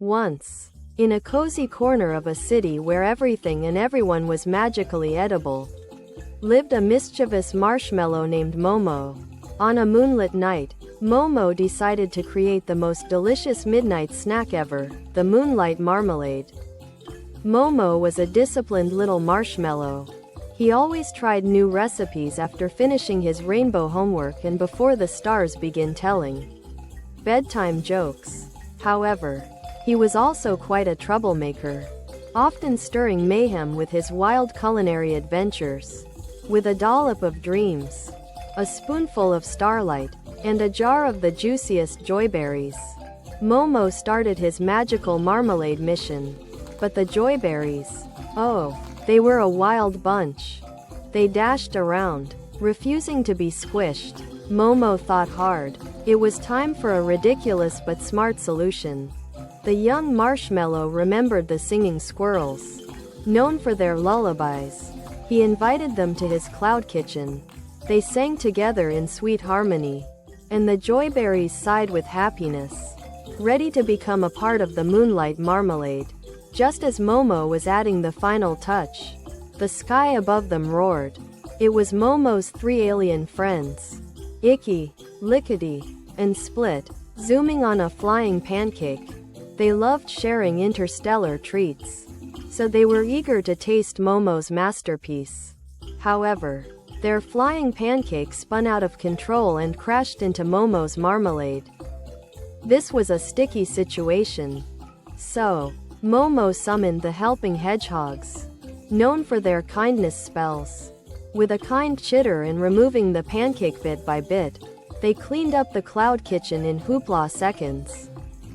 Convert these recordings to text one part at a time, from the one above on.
Once, in a cozy corner of a city where everything and everyone was magically edible, lived a mischievous marshmallow named Momo. On a moonlit night, Momo decided to create the most delicious midnight snack ever, the Moonlight Marmalade. Momo was a disciplined little marshmallow. He always tried new recipes after finishing his rainbow homework and before the stars begin telling bedtime jokes. However, he was also quite a troublemaker, often stirring mayhem with his wild culinary adventures. With a dollop of dreams, a spoonful of starlight, and a jar of the juiciest joyberries, Momo started his magical marmalade mission. But the joyberries, oh, they were a wild bunch. They dashed around, refusing to be squished. Momo thought hard. It was time for a ridiculous but smart solution. The young marshmallow remembered the Singing Squirrels. Known for their lullabies, he invited them to his cloud kitchen. They sang together in sweet harmony, and the joyberries sighed with happiness, ready to become a part of the Moonlight Marmalade. Just as Momo was adding the final touch, the sky above them roared. It was Momo's three alien friends, Icky, Lickety, and Split, zooming on a flying pancake. They loved sharing interstellar treats, so they were eager to taste Momo's masterpiece. However, their flying pancake spun out of control and crashed into Momo's marmalade. This was a sticky situation. So, Momo summoned the helping hedgehogs, known for their kindness spells. With a kind chitter and removing the pancake bit by bit, they cleaned up the cloud kitchen in hoopla seconds.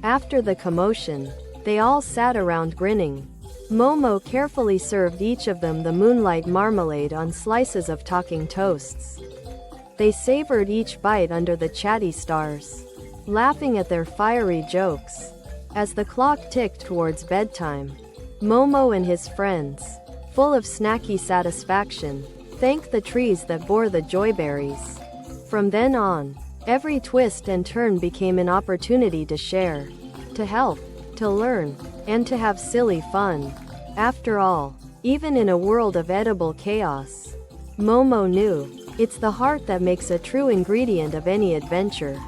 After the commotion, they all sat around grinning. Momo carefully served each of them the Moonlight Marmalade on slices of talking toasts. They savored each bite under the chatty stars, laughing at their fiery jokes. As the clock ticked towards bedtime, Momo and his friends, full of snacky satisfaction, thanked the trees that bore the joyberries. From then on, every twist and turn became an opportunity to share, to help, to learn, and to have silly fun. After all, even in a world of edible chaos, Momo knew, it's the heart that makes a true ingredient of any adventure.